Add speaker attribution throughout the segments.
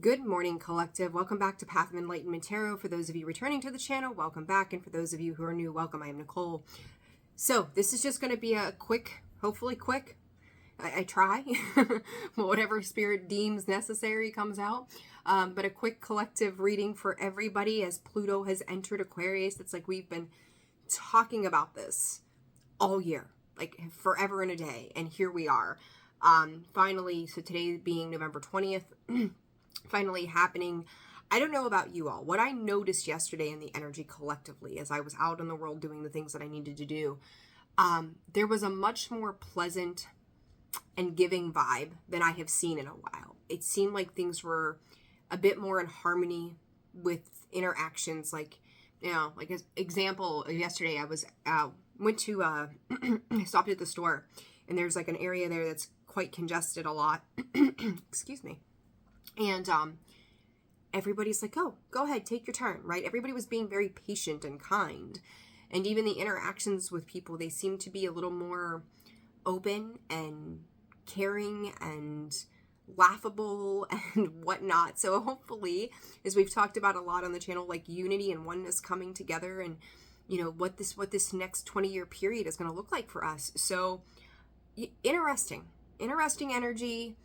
Speaker 1: Good morning, collective. Welcome back to Path of Enlightenment Tarot. For those of you returning to the channel, welcome back. And for those of you who are new, welcome. I am Nicole. So this is just going to be a quick, hopefully quick, I try, whatever spirit deems necessary comes out. But a quick collective reading for everybody as Pluto has entered Aquarius. It's like we've been talking about this all year, like forever and a day. And here we are. Finally, so today being November 20th, finally happening. I don't know about you all. What I noticed yesterday in the energy collectively as I was out in the world doing the things that I needed to do, there was a much more pleasant and giving vibe than I have seen in a while. It seemed like things were a bit more in harmony with interactions. Like, you know, like as example, yesterday I was went to stopped at the store, and there's like an area there that's quite congested a lot. Excuse me. And everybody's like, oh, go ahead, take your turn, right? Everybody was being very patient and kind. And even the interactions with people, they seem to be a little more open and caring and laughable and whatnot. So hopefully, as we've talked about a lot on the channel, like unity and oneness coming together, and you know what this next 20-year period is going to look like for us. So interesting energy.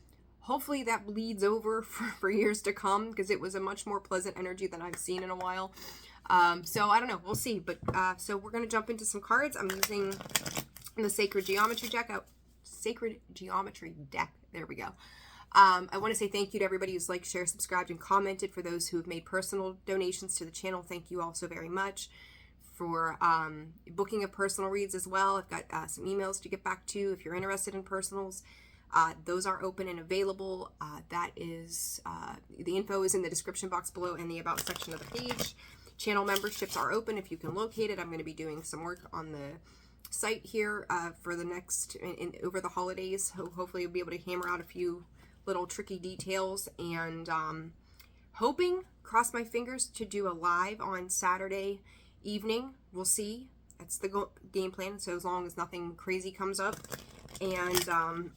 Speaker 1: Hopefully that bleeds over for years to come, because it was a much more pleasant energy than I've seen in a while. So I don't know, we'll see. But so we're going to jump into some cards. I'm using the Sacred Geometry deck. There we go. I want to say thank you to everybody who's liked, shared, subscribed, and commented. For those who have made personal donations to the channel, thank you all so very much. For booking of personal reads as well, I've got some emails to get back to if you're interested in personals. Those are open and available. That is, the info is in the description box below and the about section of the page. Channel memberships are open if you can locate it. I'm going to be doing some work on the site here for the next, over the holidays. Hopefully you'll be able to hammer out a few little tricky details, and hoping, cross my fingers, to do a live on Saturday evening. We'll see. That's the game plan, so as long as nothing crazy comes up. And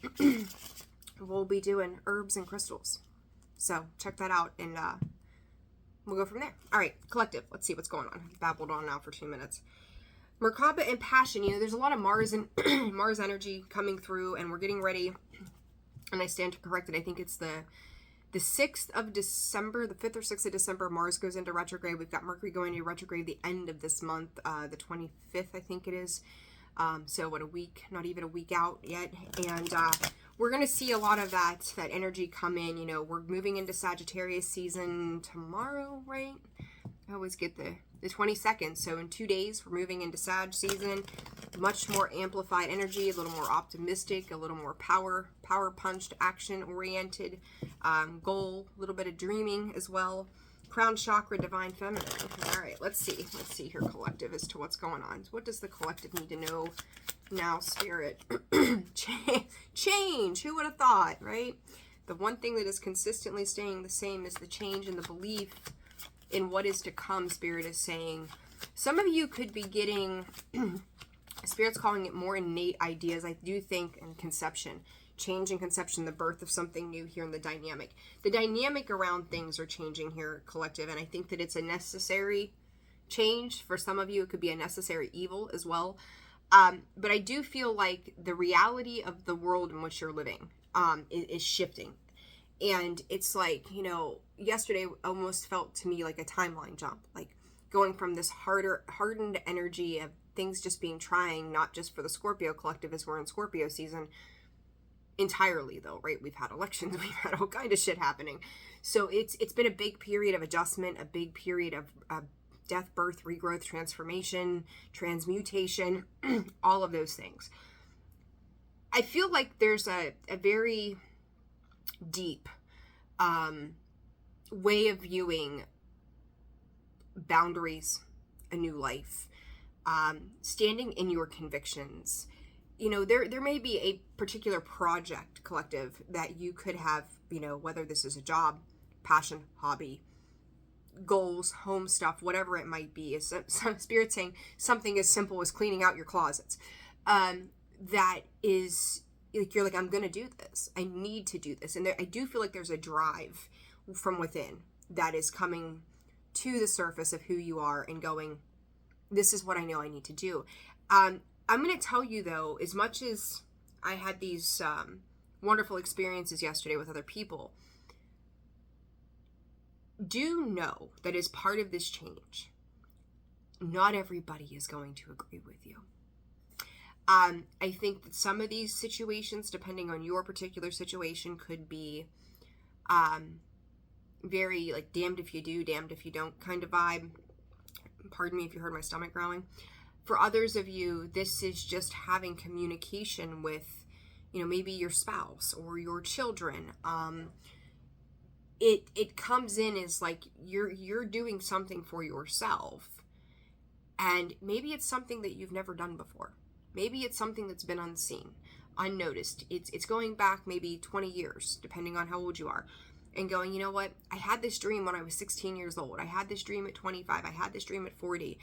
Speaker 1: we'll be doing herbs and crystals. So check that out, and we'll go from there. All right, collective, let's see what's going on. I've babbled on now for 2 minutes. Merkaba and passion. You know, there's a lot of Mars and Mars energy coming through, and we're getting ready. And I stand corrected. I think it's the 6th of December, the 5th or 6th of December, Mars goes into retrograde. We've got Mercury going into retrograde the end of this month, the 25th, I think it is. So what, a week, not even a week out yet. And we're going to see a lot of that energy come in. You know, we're moving into Sagittarius season tomorrow, right? I always get the 22nd. So in 2 days, we're moving into Sag season. Much more amplified energy, a little more optimistic, a little more power punched, action oriented, goal, a little bit of dreaming as well. Crown chakra, divine feminine. All right, let's see here, collective, as to what's going on. What does the collective need to know now, spirit? Change. Who would have thought, right? The one thing that is consistently staying the same is the change in the belief in what is to come. Spirit is saying some of you could be getting spirit's calling it more innate ideas, I do think, in conception. Change in conception, the birth of something new here in the dynamic. The dynamic around things are changing here, collective, and I think that it's a necessary change. For some of you, it could be a necessary evil as well. But I do feel like the reality of the world in which you're living is shifting. And it's like, you know, yesterday almost felt to me like a timeline jump, like going from this hardened energy of things just being trying, not just for the Scorpio collective as we're in Scorpio season, entirely though, right? We've had elections, we've had all kind of shit happening. So it's been a big period of adjustment, a big period of death, birth, regrowth, transformation, transmutation, all of those things. I feel like there's a very deep way of viewing boundaries, a new life, standing in your convictions. You know, there may be a particular project, collective, that you could have, you know, whether this is a job, passion, hobby, goals, home stuff, whatever it might be. Is some spirit saying something as simple as cleaning out your closets. That is, like, you're like, I'm going to do this. I need to do this. And I do feel like there's a drive from within that is coming to the surface of who you are and going, this is what I know I need to do. I'm going to tell you though, as much as I had these wonderful experiences yesterday with other people, do know that as part of this change, not everybody is going to agree with you. I think that some of these situations, depending on your particular situation, could be very like damned if you do, damned if you don't kind of vibe. Pardon me if you heard my stomach growling. For others of you, this is just having communication with, maybe your spouse or your children. It comes in as like you're doing something for yourself, and maybe it's something that you've never done before. Maybe it's something that's been unseen, unnoticed. It's going back maybe 20 years, depending on how old you are, and going, you know what? I had this dream when I was 16 years old. I had this dream at 25. I had this dream at 40,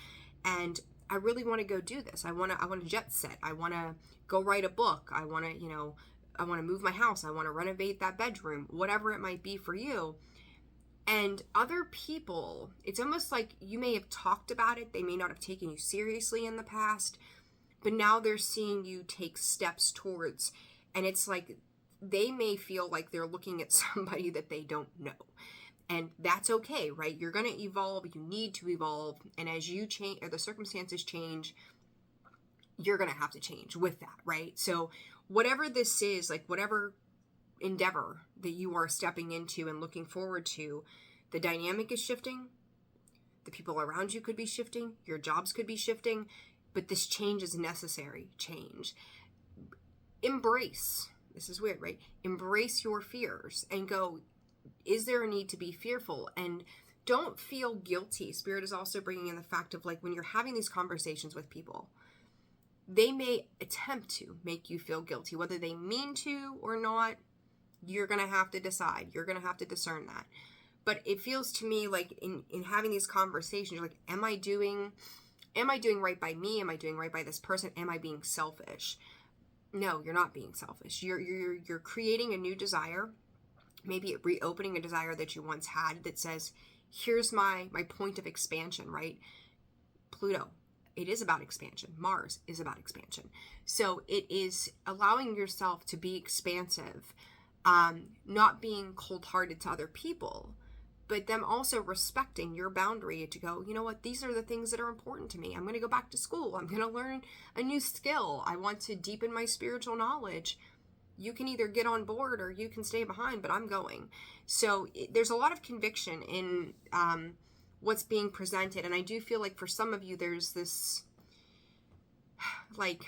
Speaker 1: and I really want to go do this. I want to jet set. I want to go write a book. I want to, I want to move my house. I want to renovate that bedroom, whatever it might be for you. And other people, it's almost like you may have talked about it. They may not have taken you seriously in the past, but now they're seeing you take steps towards, and it's like they may feel like they're looking at somebody that they don't know. And that's okay, right? You're going to evolve. You need to evolve. And as you change, or the circumstances change, you're going to have to change with that, right? So whatever this is, like whatever endeavor that you are stepping into and looking forward to, the dynamic is shifting. The people around you could be shifting. Your jobs could be shifting. But this change is necessary change. Embrace. This is weird, right? Embrace your fears and go, is there a need to be fearful? And don't feel guilty. Spirit is also bringing in the fact of like when you're having these conversations with people, they may attempt to make you feel guilty. Whether they mean to or not, you're going to have to decide. You're going to have to discern that. But it feels to me like in having these conversations, you're like, am I doing right by me? Am I doing right by this person? Am I being selfish? No, you're not being selfish. You're creating a new desire, maybe reopening a desire that you once had that says, here's my point of expansion, right? Pluto, it is about expansion. Mars is about expansion. So it is allowing yourself to be expansive, not being cold-hearted to other people, but them also respecting your boundary to go, you know what, these are the things that are important to me. I'm going to go back to school. I'm going to learn a new skill. I want to deepen my spiritual knowledge. You can either get on board or you can stay behind, but I'm going. So there's a lot of conviction in what's being presented. And I do feel like for some of you, there's this like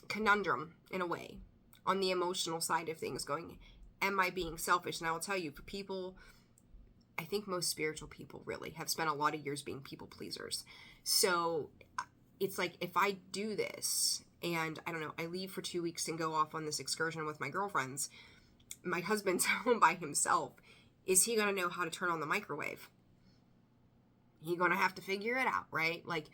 Speaker 1: conundrum in a way on the emotional side of things going, am I being selfish? And I will tell you, for people, I think most spiritual people really have spent a lot of years being people pleasers. So it's like, if I do this and I don't know, I leave for 2 weeks and go off on this excursion with my girlfriends, my husband's home by himself. Is he going to know how to turn on the microwave? He's going to have to figure it out, right? Like,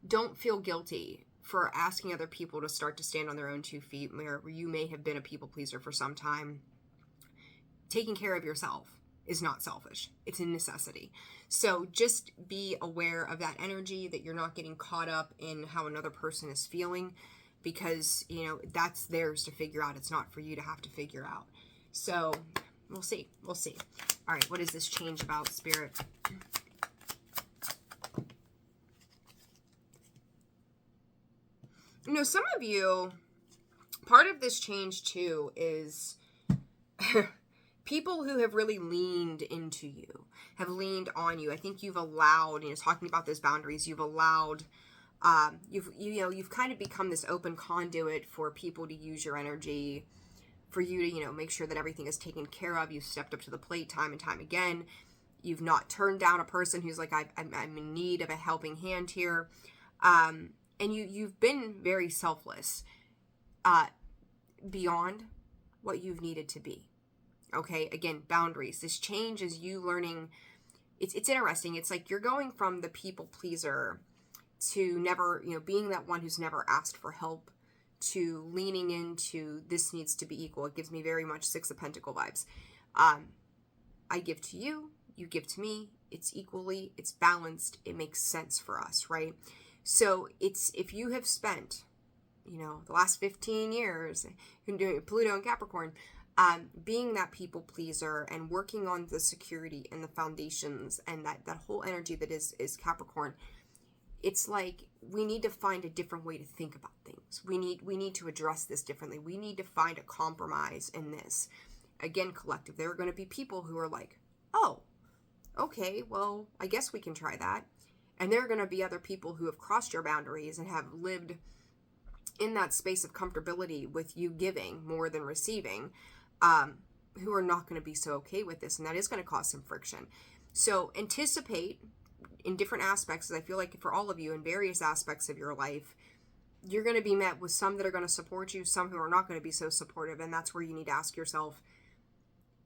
Speaker 1: don't feel guilty for asking other people to start to stand on their own 2 feet where you may have been a people pleaser for some time. Taking care of yourself is not selfish. It's a necessity. So just be aware of that energy, that you're not getting caught up in how another person is feeling, because, that's theirs to figure out. It's not for you to have to figure out. So we'll see. We'll see. All right. What is this change about, Spirit? Some of you, part of this change too is people who have really leaned into you, have leaned on you. I think you've allowed, talking about those boundaries, you've allowed, you've kind of become this open conduit for people to use your energy, for you to, make sure that everything is taken care of. You've stepped up to the plate time and time again. You've not turned down a person who's like, I'm in need of a helping hand here. And you've been very selfless, beyond what you've needed to be. Okay, again, boundaries. This change is you learning. It's interesting. It's like you're going from the people pleaser to never, being that one who's never asked for help, to leaning into this needs to be equal. It gives me very much Six of Pentacle vibes. I give to you, you give to me. It's equally, it's balanced. It makes sense for us, right? So if you have spent, the last 15 years doing Pluto and Capricorn, being that people pleaser and working on the security and the foundations and that whole energy that is Capricorn, it's like we need to find a different way to think about things. We need to address this differently. We need to find a compromise in this. Again, collective, there are going to be people who are like, oh, okay, well, I guess we can try that. And there are going to be other people who have crossed your boundaries and have lived in that space of comfortability with you giving more than receiving, who are not going to be so okay with this. And that is going to cause some friction. So anticipate in different aspects, as I feel like for all of you in various aspects of your life, you're going to be met with some that are going to support you, some who are not going to be so supportive. And that's where you need to ask yourself,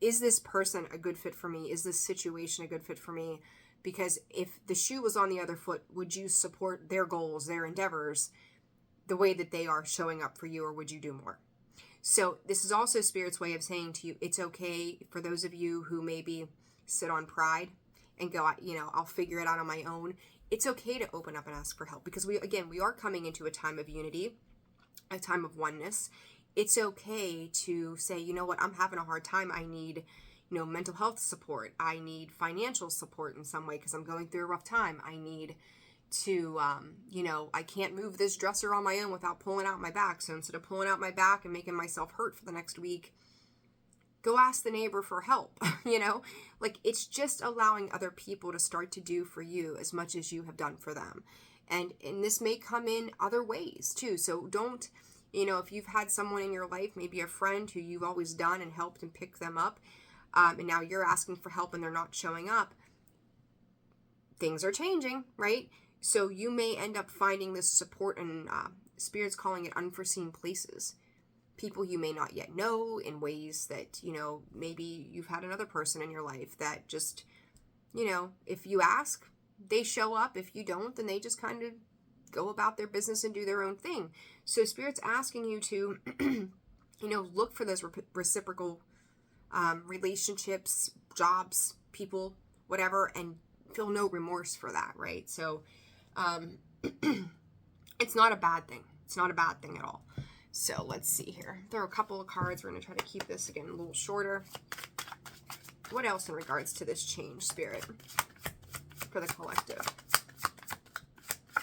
Speaker 1: is this person a good fit for me? Is this situation a good fit for me? Because if the shoe was on the other foot, would you support their goals, their endeavors, the way that they are showing up for you, or would you do more? So this is also Spirit's way of saying to you, it's okay for those of you who maybe sit on pride and go, I'll figure it out on my own. It's okay to open up and ask for help, because we are coming into a time of unity, a time of oneness. It's okay to say, you know what, I'm having a hard time. I need, mental health support. I need financial support in some way because I'm going through a rough time. I need to, I can't move this dresser on my own without pulling out my back. So instead of pulling out my back and making myself hurt for the next week, go ask the neighbor for help. Like it's just allowing other people to start to do for you as much as you have done for them. And this may come in other ways too. So don't, if you've had someone in your life, maybe a friend who you've always done and helped and picked them up, and now you're asking for help and they're not showing up, things are changing, right? So you may end up finding this support and Spirit's calling it unforeseen places. People you may not yet know in ways that, maybe you've had another person in your life that just, if you ask, they show up. If you don't, then they just kind of go about their business and do their own thing. So Spirit's asking you to, look for those reciprocal relationships, jobs, people, whatever, and feel no remorse for that, right? So it's not a bad thing. It's not a bad thing at all. So let's see here. There are a couple of cards. We're going to try to keep this, again, a little shorter. What else in regards to this change, Spirit, for the collective?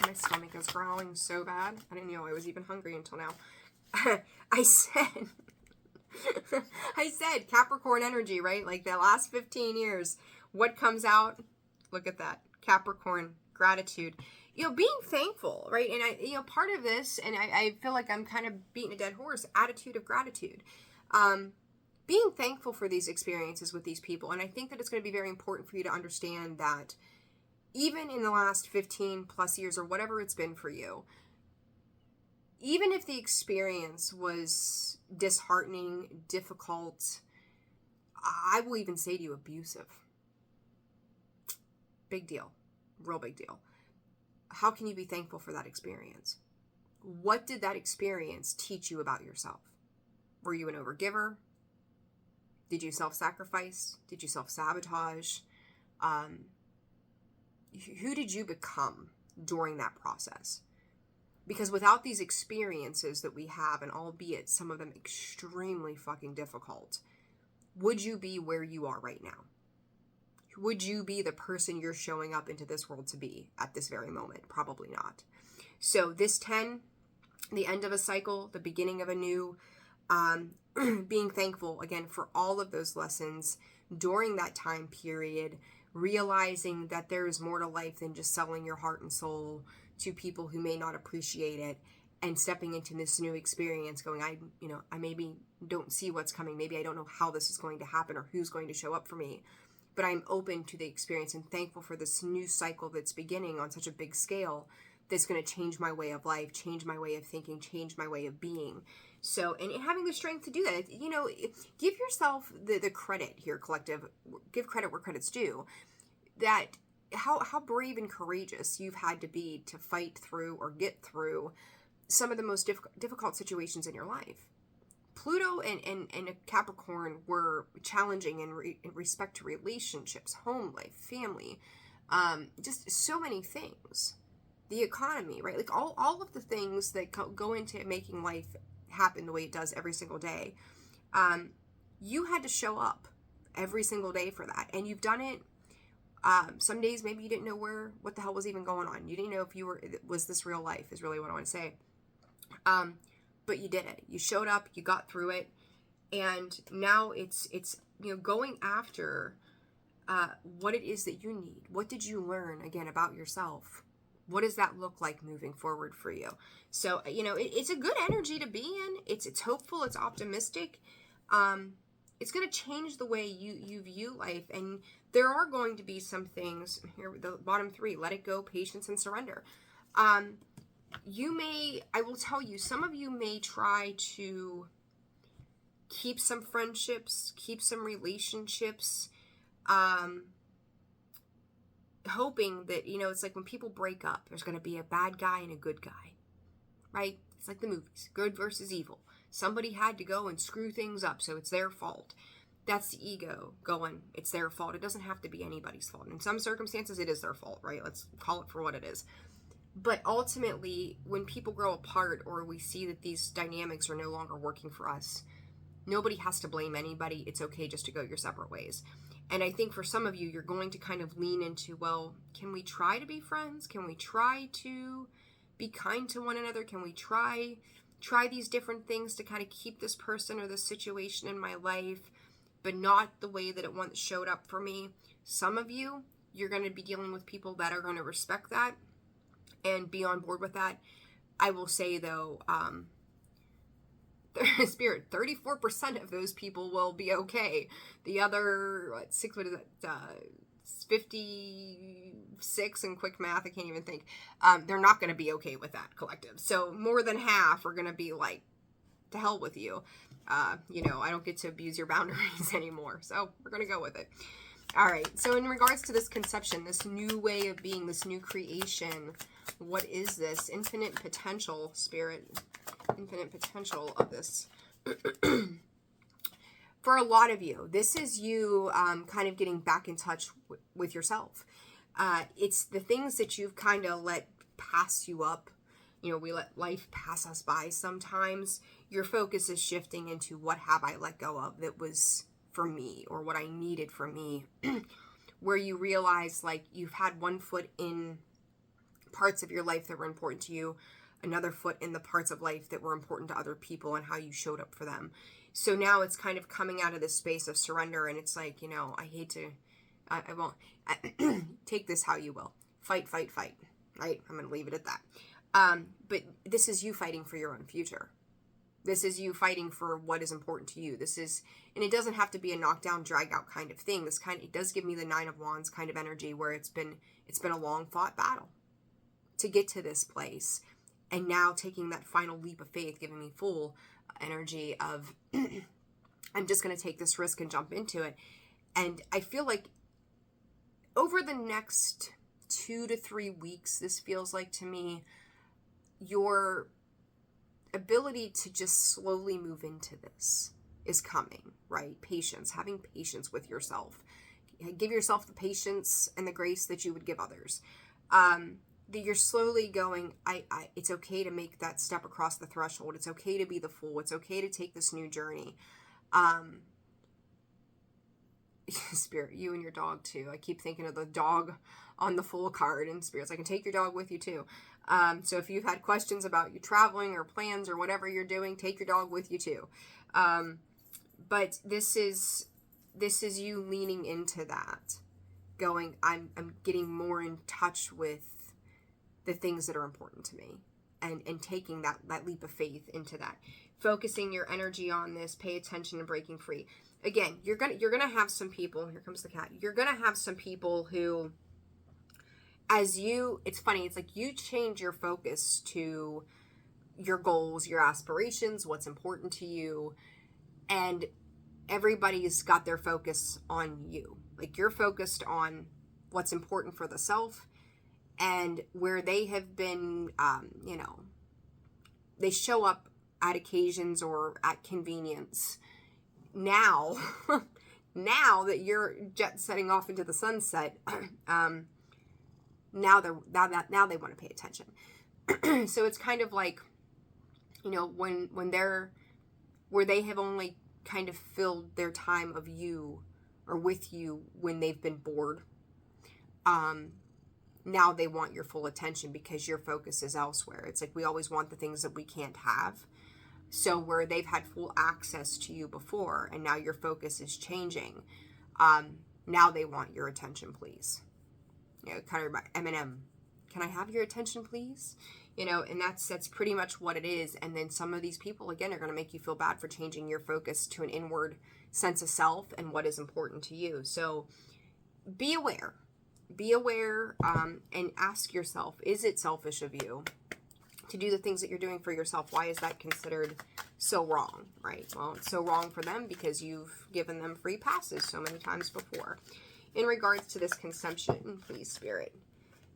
Speaker 1: My stomach is growling so bad. I didn't know I was even hungry until now. I said Capricorn energy, right? Like the last 15 years, what comes out? Look at that. Capricorn, gratitude. Being thankful, right? And part of this, and I feel like I'm kind of beating a dead horse, attitude of gratitude. Being thankful for these experiences with these people. And I think that it's going to be very important for you to understand that even in the last 15 plus years or whatever it's been for you, even if the experience was disheartening, difficult, I will even say to you abusive. Big deal. Real big deal. How can you be thankful for that experience? What did that experience teach you about yourself? Were you an overgiver? Did you self-sacrifice? Did you self-sabotage? Who did you become during that process? Because without these experiences that we have, and albeit some of them extremely fucking difficult, would you be where you are right now? Would you be the person you're showing up into this world to be at this very moment? Probably not. So this 10, the end of a cycle, the beginning of a new, being thankful, again, for all of those lessons during that time period, realizing that there is more to life than just selling your heart and soul to people who may not appreciate it, and stepping into this new experience going, I maybe don't see what's coming. Maybe I don't know how this is going to happen or who's going to show up for me, but I'm open to the experience and thankful for this new cycle that's beginning on such a big scale that's going to change my way of life, change my way of thinking, change my way of being. So, and having the strength to do that, give yourself the credit here, collective. Give credit where credit's due. That how brave and courageous you've had to be to fight through or get through some of the most difficult situations in your life. Pluto and a Capricorn were challenging in respect to relationships, home life, family, just so many things. The economy, right? Like all of the things that go into making life happen the way it does every single day. You had to show up every single day for that. And you've done it. Some days maybe you didn't know what the hell was even going on. You didn't know if was this real life, is really what I want to say. But you did it. You showed up, you got through it. And now it's going after what it is that you need. What did you learn, again, about yourself? What does that look like moving forward for you? So, it's a good energy to be in. It's hopeful. It's optimistic. It's going to change the way you view life. And there are going to be some things here, the bottom 3, let it go, patience, and surrender. I will tell you, some of you may try to keep some friendships, keep some relationships, hoping that, it's like when people break up, there's going to be a bad guy and a good guy, right? It's like the movies, good versus evil. Somebody had to go and screw things up, so it's their fault. That's the ego going, it's their fault. It doesn't have to be anybody's fault. In some circumstances, it is their fault, right? Let's call it for what it is. But ultimately, when people grow apart or we see that these dynamics are no longer working for us, nobody has to blame anybody. It's okay just to go your separate ways. And I think for some of you, you're going to kind of lean into, well, can we try to be friends? Can we try to be kind to one another? Can we try these different things to kind of keep this person or this situation in my life, but not the way that it once showed up for me? Some of you, you're going to be dealing with people that are going to respect that and be on board with that. I will say, though, Spirit, 34% of those people will be okay. The other, 56 in quick math, I can't even think. They're not going to be okay with that collective. So more than half are going to be like, to hell with you. I don't get to abuse your boundaries anymore. So we're going to go with it. All right. So in regards to this conception, this new way of being, this new creation, what is this? Infinite potential, Spirit. Infinite potential of this. For a lot of you, this is you kind of getting back in touch with yourself. It's the things that you've kind of let pass you up. We let life pass us by sometimes. Your focus is shifting into what have I let go of that was for me, or what I needed for me. Where you realize, like, you've had one foot in parts of your life that were important to you, another foot in the parts of life that were important to other people and how you showed up for them. So now it's kind of coming out of this space of surrender, and it's like, I won't, take this how you will. Fight, right? I'm going to leave it at that. But this is you fighting for your own future. This is you fighting for what is important to you. And it doesn't have to be a knockdown, drag out kind of thing. It does give me the 9 of Wands kind of energy, where it's been a long fought battle to get to this place. And now taking that final leap of faith, giving me full energy of, I'm just going to take this risk and jump into it. And I feel like over the next 2 to 3 weeks, this feels like to me, your ability to just slowly move into this is coming, right? Patience, having patience with yourself. Give yourself the patience and the grace that you would give others. That you're slowly going, it's okay to make that step across the threshold. It's okay to be the fool. It's okay to take this new journey. Spirit, you and your dog too. I keep thinking of the dog on the Fool card, and Spirit's, I can take your dog with you too. So if you've had questions about you traveling or plans or whatever you're doing, take your dog with you too. But this is you leaning into that, going, I'm getting more in touch with the things that are important to me, and taking that leap of faith into that, focusing your energy on this, pay attention and breaking free. Again, you're gonna have some people, here comes the cat, you're gonna have some people who, it's funny, it's like you change your focus to your goals, your aspirations, what's important to you, and everybody's got their focus on you. Like, you're focused on what's important for the self, and where they have been, they show up at occasions or at convenience. Now, now that you're jet setting off into the sunset, now they want to pay attention. So it's kind of like, where they have only kind of filled their time of you or with you when they've been bored. Now they want your full attention because your focus is elsewhere. It's like we always want the things that we can't have. So where they've had full access to you before, and now your focus is changing, now they want your attention, please. Kind of like Eminem, can I have your attention, please? And that's pretty much what it is. And then some of these people, again, are going to make you feel bad for changing your focus to an inward sense of self and what is important to you. So be aware, and ask yourself, is it selfish of you to do the things that you're doing for yourself? Why is that considered so wrong, right? Well, it's so wrong for them because you've given them free passes so many times before. In regards to this consumption, please, Spirit,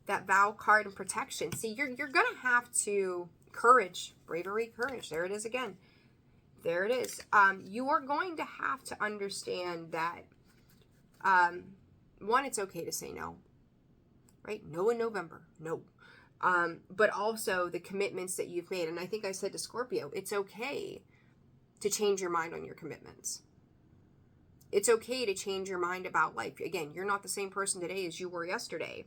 Speaker 1: that vow card and protection. See, you're going to have to bravery, courage. There it is again. There it is. You are going to have to understand that, one, it's okay to say no, right? No in November. No. But also the commitments that you've made. And I think I said to Scorpio, it's okay to change your mind on your commitments. It's okay to change your mind about life. Again, you're not the same person today as you were yesterday.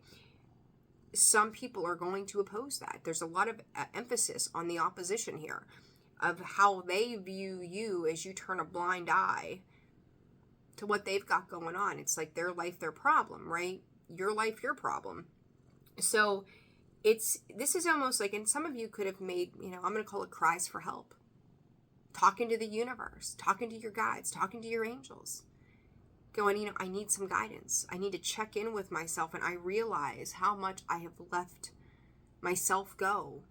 Speaker 1: Some people are going to oppose that. There's a lot of emphasis on the opposition here of how they view you as you turn a blind eye to what they've got going on. It's like their life, their problem, right? Your life, your problem. So this is almost like, and some of you could have made, I'm going to call it cries for help. Talking to the universe, talking to your guides, talking to your angels. Going, I need some guidance. I need to check in with myself, and I realize how much I have let myself go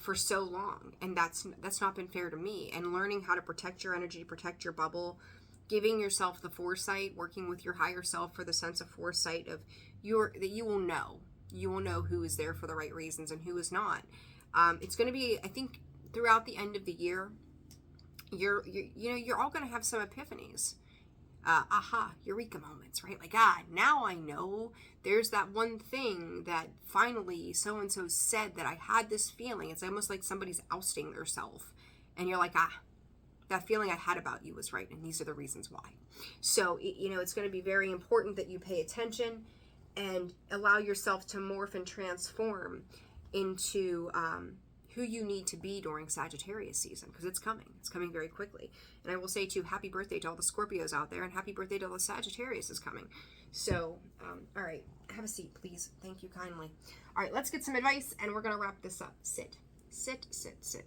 Speaker 1: for so long. And that's not been fair to me. And learning how to protect your energy, protect your bubble, giving yourself the foresight, working with your higher self for the sense of foresight of that you will know. You will know who is there for the right reasons and who is not. It's going to be, I think, throughout the end of the year, you're all going to have some epiphanies. Eureka moments, right? Like, now I know there's that one thing that finally so-and-so said that I had this feeling. It's almost like somebody's ousting their self. And you're like, that feeling I had about you was right. And these are the reasons why. So, it's going to be very important that you pay attention and allow yourself to morph and transform into who you need to be during Sagittarius season, because it's coming. It's coming very quickly. And I will say, too, happy birthday to all the Scorpios out there, and happy birthday to all the Sagittarius is coming. So, all right, have a seat, please. Thank you kindly. All right, let's get some advice, and we're going to wrap this up. Sit. Sit, sit, sit.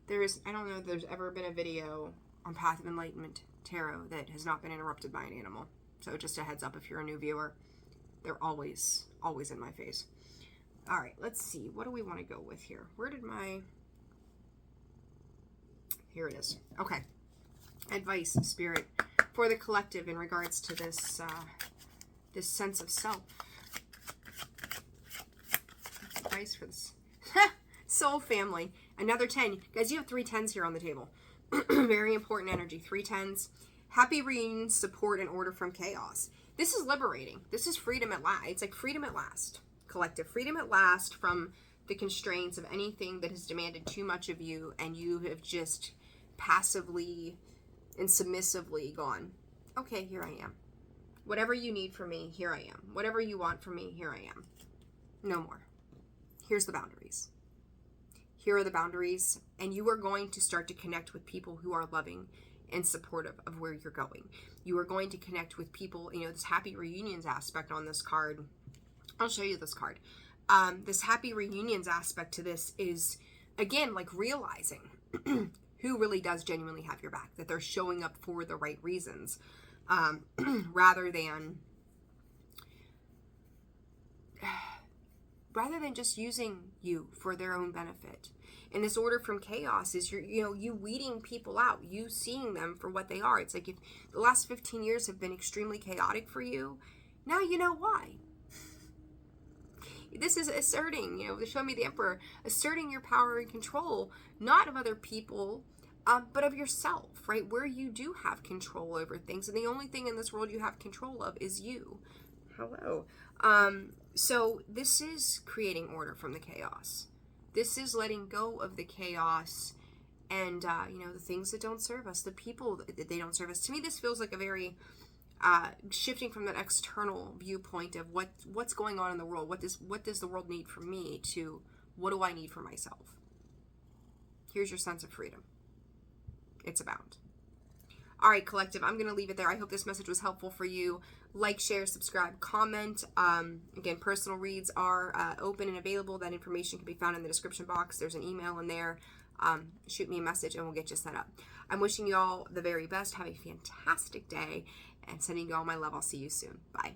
Speaker 1: I don't know if there's ever been a video on Path of Enlightenment Tarot that has not been interrupted by an animal. So just a heads up if you're a new viewer. They're always in my face. All right, let's see. What do we want to go with here? Here it is. Okay. Advice, Spirit, for the collective in regards to this sense of self. Advice for this soul family. Another 10. Guys, you have 3 10s here on the table. Very important energy. 3 10s. Happy reunion, support, and order from chaos. This is liberating. This is freedom at last. It's like freedom at last. Collective freedom at last from the constraints of anything that has demanded too much of you, and you have just passively and submissively gone, okay, here I am. Whatever you need from me, here I am. Whatever you want from me, here I am. No more. Here's the boundaries. Here are the boundaries, and you are going to start to connect with people who are loving and supportive of where you're going. You are going to connect with people, this happy reunions aspect on this card. I'll show you this card. This happy reunions aspect to this is, again, like realizing who really does genuinely have your back, that they're showing up for the right reasons, rather than just using you for their own benefit. And this order from chaos is you weeding people out, you seeing them for what they are. It's like if the last 15 years have been extremely chaotic for you, now you know why. This is asserting, show me the Emperor, asserting your power and control, not of other people, but of yourself, right? Where you do have control over things. And the only thing in this world you have control of is you. Hello. So this is creating order from the chaos. This is letting go of the chaos and, the things that don't serve us, the people that they don't serve us. To me, this feels like a very shifting from that external viewpoint of what's going on in the world. What does the world need from me to what do I need for myself? Here's your sense of freedom. It's abound. All right, collective, I'm going to leave it there. I hope this message was helpful for you. Like, share, subscribe, comment. Again, personal reads are open and available. That information can be found in the description box. There's an email in there. Shoot me a message and we'll get you set up. I'm wishing you all the very best. Have a fantastic day and sending you all my love. I'll see you soon. Bye.